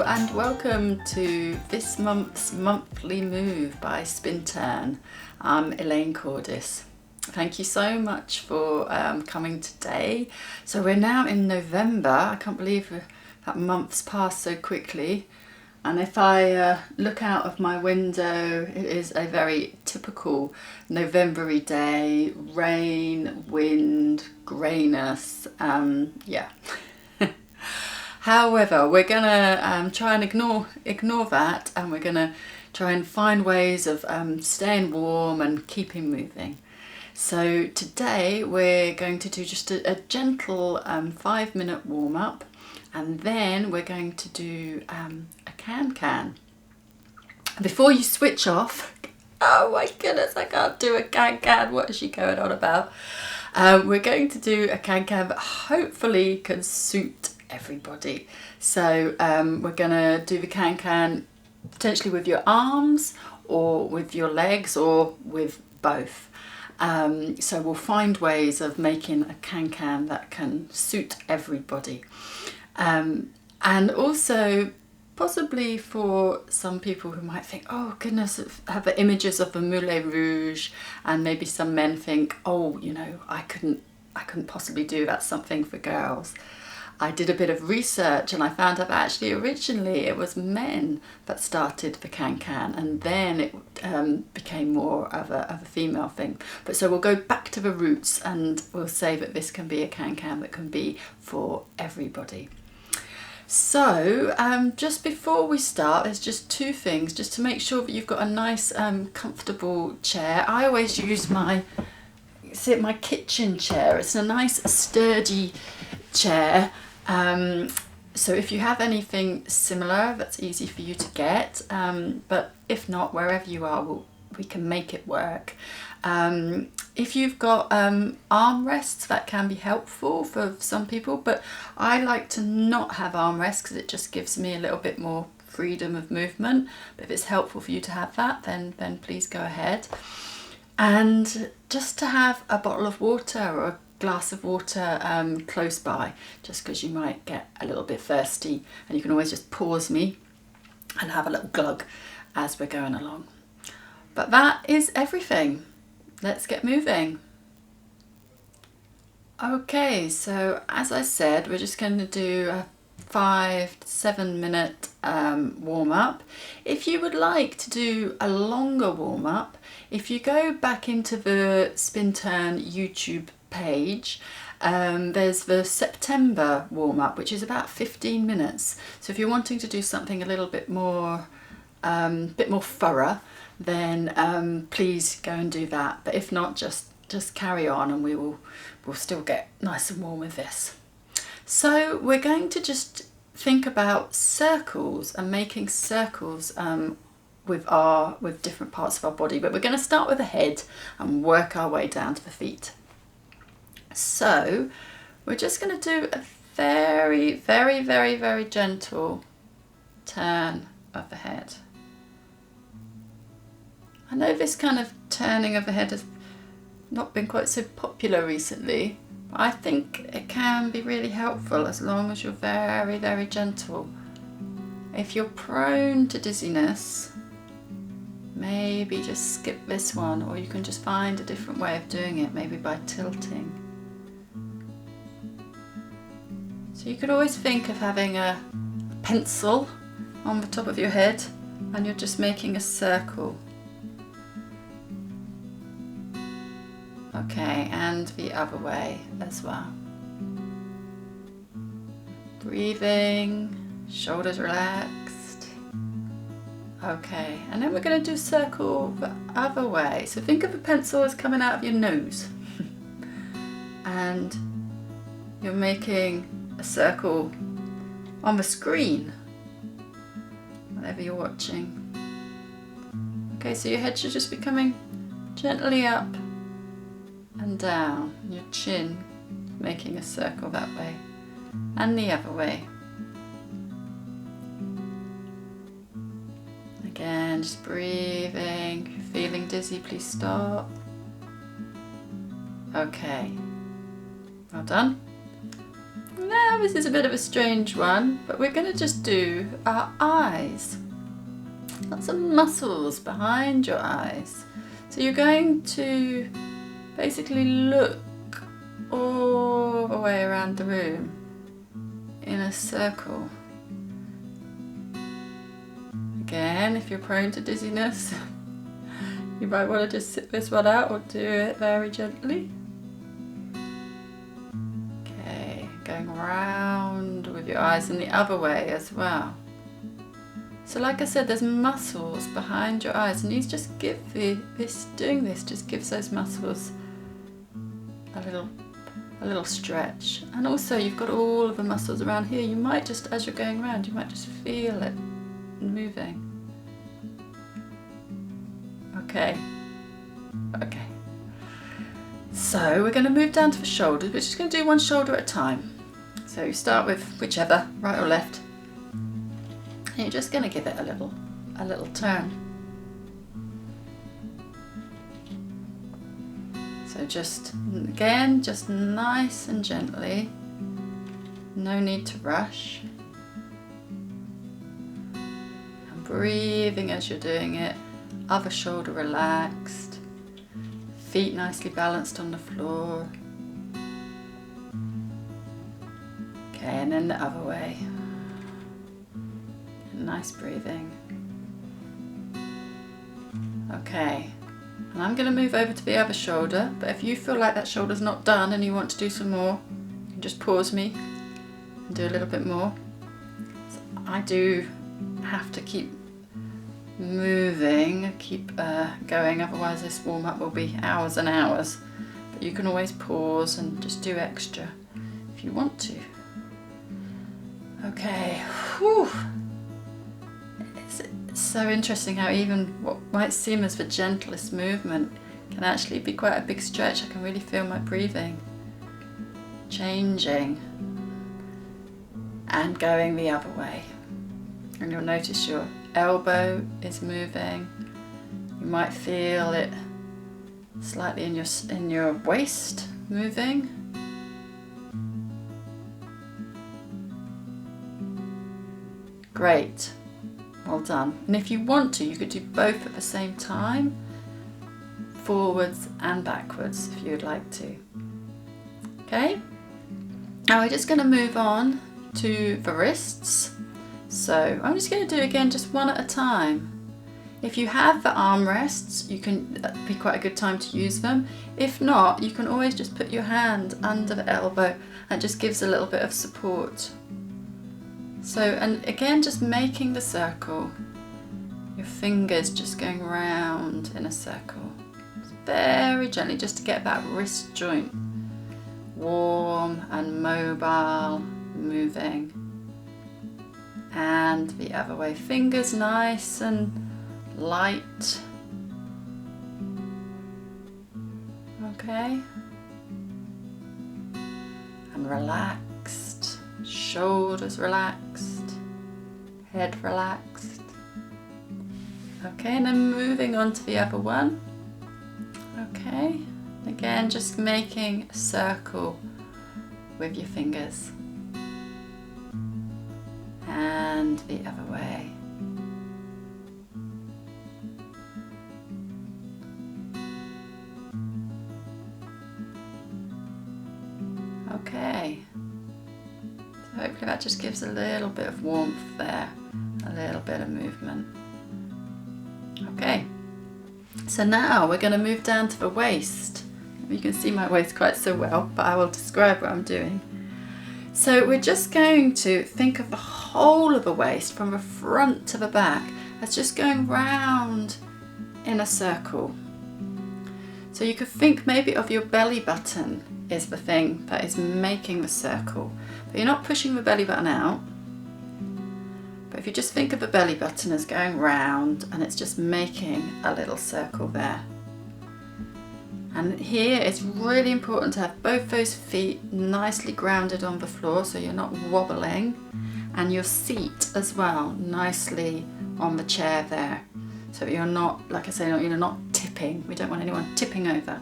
and welcome to this month's monthly move by Spin Turn. I'm Elaine Kordys. Thank you so much for coming today. So we're now in November. I can't believe that month's passed so quickly. And if I look out of my window, it is a very typical November-y day. Rain, wind, greyness, yeah. However, we're gonna try and ignore that, and we're gonna try and find ways of staying warm and keeping moving. So today we're going to do just a gentle 5-minute warm-up, and then we're going to do a can. Before you switch off, oh my goodness, I can't do a can. What is she going on about? We're going to do a can that hopefully can suit everybody. So we're gonna do the can potentially with your arms or with your legs or with both. So we'll find ways of making a can that can suit everybody. And also possibly for some people who might think, oh goodness, have the images of the Moulin Rouge, and maybe some men think, oh, you know, I couldn't possibly do that, something for girls. I did a bit of research and I found out actually originally it was men that started the can, and then it became more of a female thing. But so we'll go back to the roots, and we'll say that this can be a can that can be for everybody. So just before we start, there's just two things, just to make sure that you've got a nice comfortable chair. I always use my kitchen chair. It's a nice sturdy chair. So if you have anything similar, that's easy for you to get, but if not, wherever you are, we can make it work. If you've got armrests, that can be helpful for some people, but I like to not have armrests because it just gives me a little bit more freedom of movement. But if it's helpful for you to have that, then please go ahead. And just to have a bottle of water or a glass of water close by, just because you might get a little bit thirsty, and you can always just pause me and have a little glug as we're going along. But that is everything. Let's get moving. Okay, so as I said, we're just going to do a 5 to 7 minute warm-up. If you would like to do a longer warm-up, if you go back into the Spin Turn YouTube page, there's the September warm-up, which is about 15 minutes. So if you're wanting to do something a little bit more thorough, then please go and do that. But if not, just carry on, and we'll still get nice and warm with this. So we're going to just think about circles and making circles with different parts of our body, but we're going to start with the head and work our way down to the feet. So we're just going to do a very, very, very, very gentle turn of the head. I know this kind of turning of the head has not been quite so popular recently, but I think it can be really helpful as long as you're very, very gentle. If you're prone to dizziness, maybe just skip this one, or you can just find a different way of doing it, maybe by tilting. So you could always think of having a pencil on the top of your head, and you're just making a circle. Okay, and the other way as well. Breathing, shoulders relaxed. Okay, and then we're going to do circle the other way. So think of the pencil as coming out of your nose. And you're making a circle on the screen, whatever you're watching. Okay, so your head should just be coming gently up and down, your chin making a circle that way, and the other way. Again, just breathing. If you're feeling dizzy, please stop. Okay, well done. Now this is a bit of a strange one, but we're going to just do our eyes. Lots of muscles behind your eyes. So you're going to basically look all the way around the room in a circle. Again, if you're prone to dizziness, you might want to just sit this one out or do it very gently. Okay, going around with your eyes in the other way as well. So like I said, there's muscles behind your eyes, and you just give doing this just gives those muscles a little stretch. And also you've got all of the muscles around here. You might just, as you're going around, you might just feel it moving. Okay. So we're going to move down to the shoulders. We're just going to do one shoulder at a time. So you start with whichever, right or left. And you're just going to give it a little turn. So just nice and gently. No need to rush. And breathing as you're doing it. Other shoulder relaxed. Feet nicely balanced on the floor. Okay, and then the other way. Nice breathing. Okay, and I'm going to move over to the other shoulder, but if you feel like that shoulder's not done and you want to do some more, you can just pause me and do a little bit more. So I do have to keep moving, keep going, otherwise this warm-up will be hours and hours. But you can always pause and just do extra if you want to. Okay. Whew. It's so interesting how even what might seem as the gentlest movement can actually be quite a big stretch. I can really feel my breathing changing and going the other way. And you'll notice your elbow is moving. You might feel it slightly in your waist moving. Great. Well done. And if you want to, you could do both at the same time, forwards and backwards if you would like to. Okay, now we're just going to move on to the wrists. So I'm just going to do again just one at a time. If you have the armrests, you can, that'd be quite a good time to use them. If not, you can always just put your hand under the elbow, and it just gives a little bit of support. So, and again, just making the circle, your fingers just going round in a circle, very gently, just to get that wrist joint warm and mobile, moving. And the other way, fingers nice and light. Okay. And relaxed, shoulders relaxed, head relaxed. Okay, and then moving on to the other one. Okay, again, just making a circle with your fingers. And the other way. Okay, so hopefully that just gives a little bit of warmth there, a little bit of movement. Okay, so now we're going to move down to the waist. You can see my waist quite so well, but I will describe what I'm doing. So we're just going to think of the whole of the waist from the front to the back as just going round in a circle. So you could think maybe of your belly button is the thing that is making the circle. But you're not pushing the belly button out. But if you just think of the belly button as going round and it's just making a little circle there. And here it's really important to have both those feet nicely grounded on the floor so you're not wobbling, and your seat as well nicely on the chair there. So you're not, like I say, you're not tipping. We don't want anyone tipping over.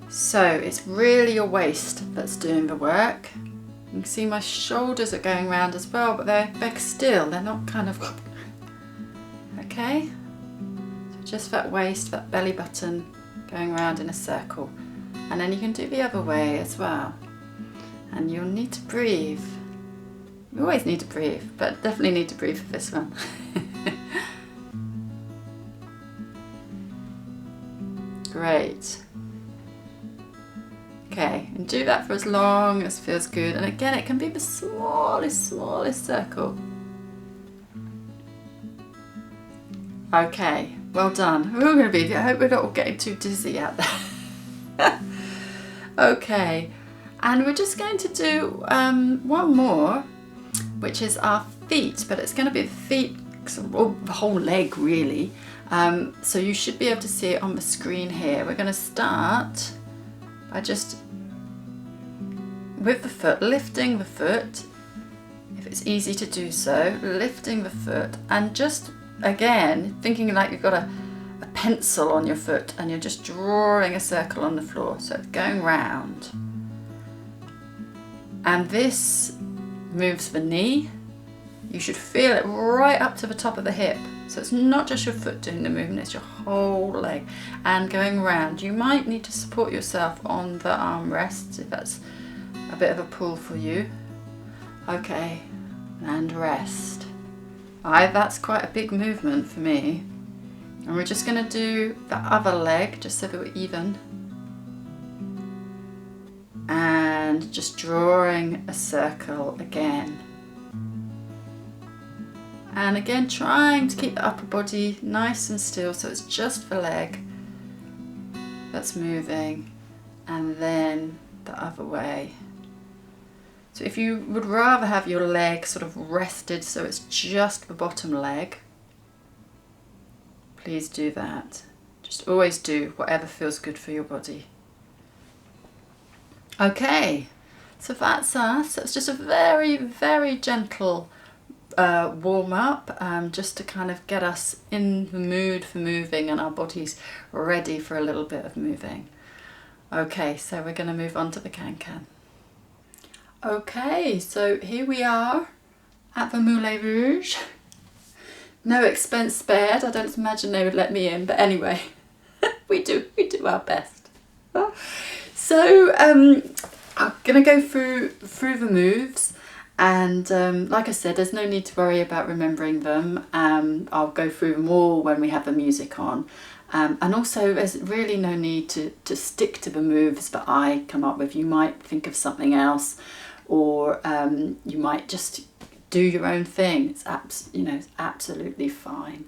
So it's really your waist that's doing the work. You can see my shoulders are going round as well, but they're still, they're not kind of, okay? So just that waist, that belly button going round in a circle. And then you can do the other way as well. And you'll need to breathe. You always need to breathe, but definitely need to breathe for this one. Great. Okay, and do that for as long as feels good. And again, it can be the smallest circle. Okay, well done. We're all going to be, I hope we're not all getting too dizzy out there. Okay, and we're just going to do one more, which is our feet, but it's going to be the feet, or the whole leg really. So you should be able to see it on the screen here. We're going to start by just with the foot, lifting the foot, if it's easy to do so, lifting the foot, and just again thinking like you've got a pencil on your foot and you're just drawing a circle on the floor, so it's going round. And this moves the knee. You should feel it right up to the top of the hip. So it's not just your foot doing the movement, it's your whole leg. And going round. You might need to support yourself on the armrests if that's a bit of a pull for you. Okay, and rest. That's quite a big movement for me. And we're just going to do the other leg just so that we're even. And just drawing a circle again. And again, trying to keep the upper body nice and still, so it's just the leg that's moving, and then the other way. So if you would rather have your leg sort of rested so it's just the bottom leg, please do that. Just always do whatever feels good for your body. Okay, so that's us. It's just a very, very gentle warm up, just to kind of get us in the mood for moving and our bodies ready for a little bit of moving. Okay, so we're going to move on to the can-can. Okay, so here we are at the Moulin Rouge. No expense spared. I don't imagine they would let me in, but anyway, we do our best. So I'm going to go through the moves. And like I said, there's no need to worry about remembering them. I'll go through them all when we have the music on. And also there's really no need to stick to the moves that I come up with. You might think of something else, or you might just do your own thing. It's absolutely fine.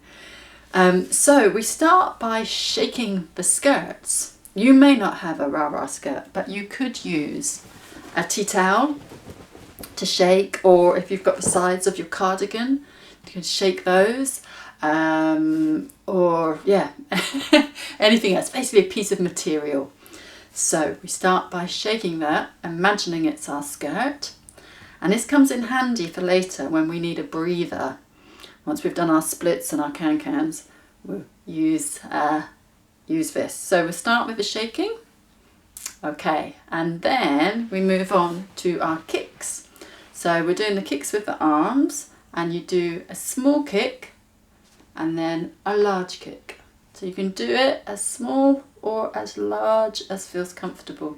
So we start by shaking the skirts. You may not have a rah-rah skirt, but you could use a tea towel to shake, or if you've got the sides of your cardigan, you can shake those, or yeah, anything else, basically a piece of material. So we start by shaking that, imagining it's our skirt, and this comes in handy for later when we need a breather. Once we've done our splits and our can-cans, we'll use this. So we'll start with the shaking. Okay, and then we move on to our kicks. So we're doing the kicks with the arms, and you do a small kick and then a large kick. So you can do it as small or as large as feels comfortable.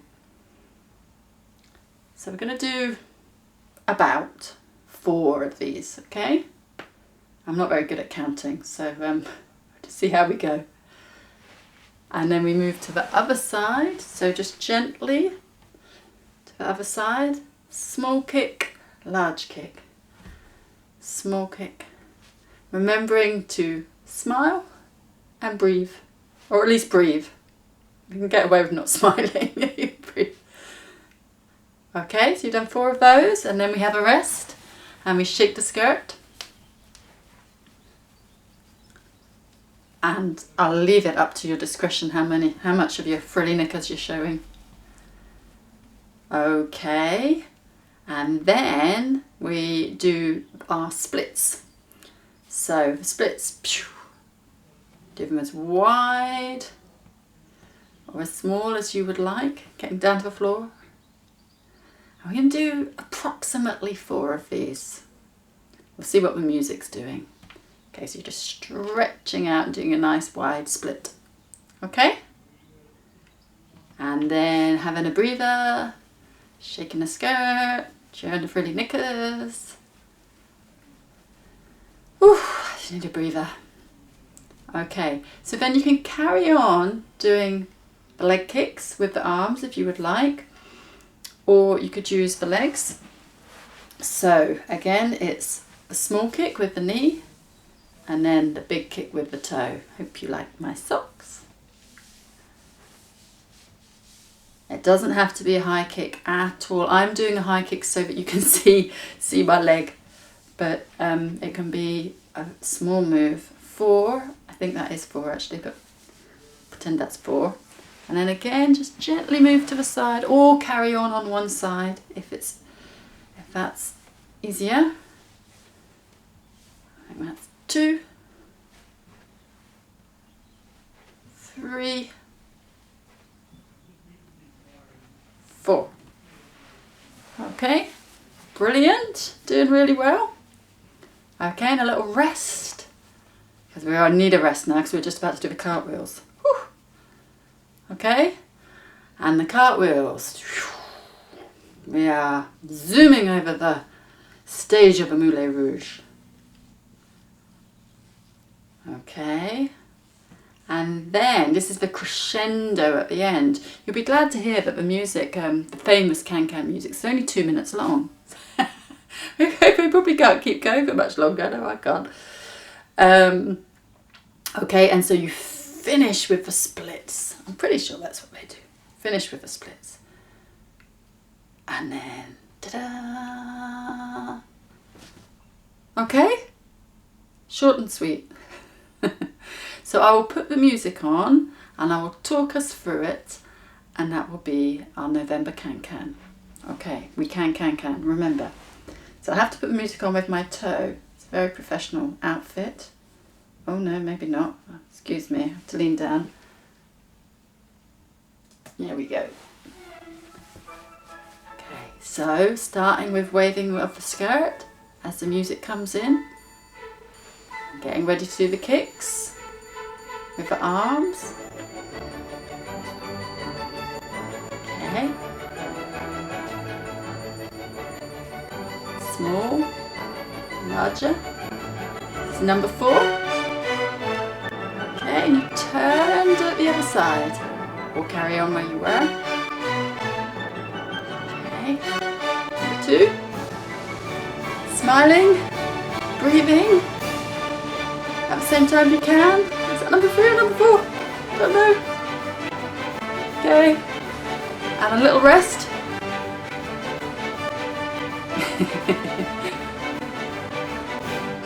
So we're going to do about 4 of these, okay? I'm not very good at counting, so just see how we go. And then we move to the other side, so just gently to the other side, small kick, large kick, small kick. Remembering to smile and breathe, or at least breathe. You can get away with not smiling. You breathe. Okay, so you've done 4 of those, and then we have a rest, and we shake the skirt. And I'll leave it up to your discretion how much of your frilly knickers you're showing. Okay, and then we do our splits. So the splits, do them as wide or as small as you would like, getting down to the floor. We're going to do approximately 4 of these. We'll see what the music's doing. Okay, so you're just stretching out and doing a nice wide split. Okay? And then having a breather, shaking the skirt, showing the frilly knickers. Ooh, I just need a breather. Okay, so then you can carry on doing the leg kicks with the arms if you would like, or you could use the legs. So again, it's a small kick with the knee and then the big kick with the toe. Hope you like my socks. It doesn't have to be a high kick at all. I'm doing a high kick so that you can see my leg, but it can be a small move. 4, I think that is 4 actually, but pretend that's 4. And then again, just gently move to the side or carry on one side if that's easier. I think that's 2, 3, 4. Okay, brilliant, doing really well. Okay, and a little rest, because we need a rest now because we're just about to do the cartwheels. Whew. Okay, and the cartwheels. We are zooming over the stage of a Moulin Rouge. Okay. And then this is the crescendo at the end. You'll be glad to hear that the music, the famous can-can music, is only 2 minutes long. We probably can't keep going for much longer. No, I can't. Okay, and so you finish with the splits. I'm pretty sure that's what they do. Finish with the splits. And then, ta-da! Okay? Short and sweet. So I will put the music on and I will talk us through it, and that will be our November can-can. Okay, we can, remember. So I have to put the music on with my toe. It's a very professional outfit. Oh no, maybe not. Excuse me, I have to lean down. Here we go. Okay, so starting with waving of the skirt as the music comes in. Getting ready to do the kicks with the arms. Okay. Small, larger. This is number 4. Okay, and you turn to the other side. Or carry on where you were. Okay. Number 2. Smiling, breathing. At the same time you can. Is that number 3 or number 4? Don't know. Okay. And a little rest.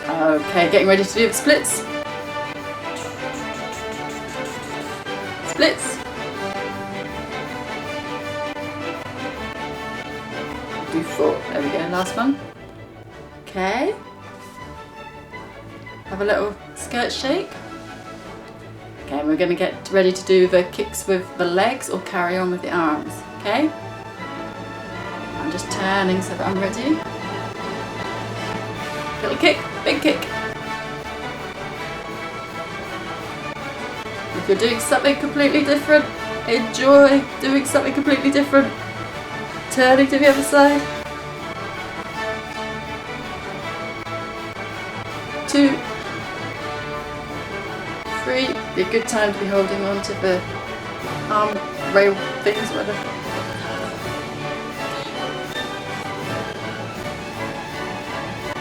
Okay, getting ready to do the splits. Splits. Do 4. There we go, last one. Okay. Have a little skirt shake. Okay, and we're going to get ready to do the kicks with the legs or carry on with the arms. Okay? I'm just turning so that I'm ready. Little kick, big kick. If you're doing something completely different, enjoy doing something completely different. Turning to the other side. 2, 3. Be a good time to be holding on to the arm rail things, whether.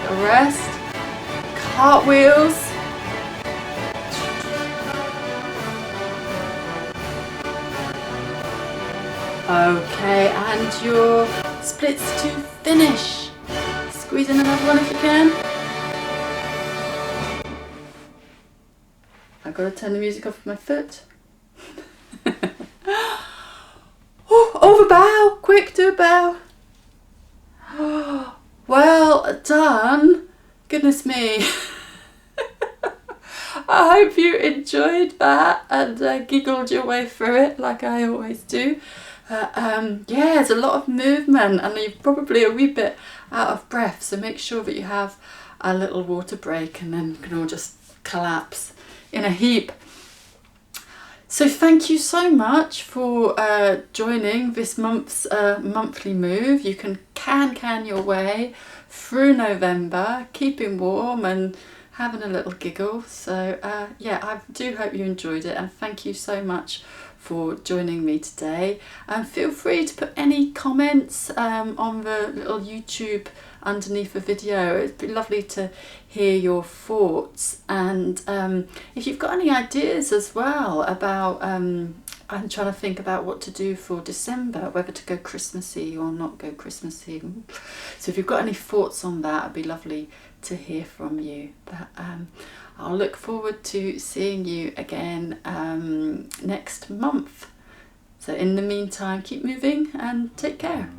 A rest. Cartwheels. Okay, and your splits to finish. Squeeze in another one if you can. I've got to turn the music off with my foot. Oh, over bow! Quick, do a bow. Oh, well done. Goodness me. I hope you enjoyed that and giggled your way through it like I always do. Yeah, there's a lot of movement and you're probably a wee bit out of breath, so make sure that you have a little water break and then you can all just collapse in a heap. So thank you so much for joining this month's monthly move. You can your way through November, keeping warm and having a little giggle. So yeah, I do hope you enjoyed it, and thank you so much for joining me today. And feel free to put any comments on the little YouTube underneath the video. It'd be lovely to hear your thoughts, and if you've got any ideas as well about I'm trying to think about what to do for December, whether to go Christmassy or not go Christmassy. So if you've got any thoughts on that, it'd be lovely to hear from you. But I'll look forward to seeing you again next month. So in the meantime, keep moving and take care.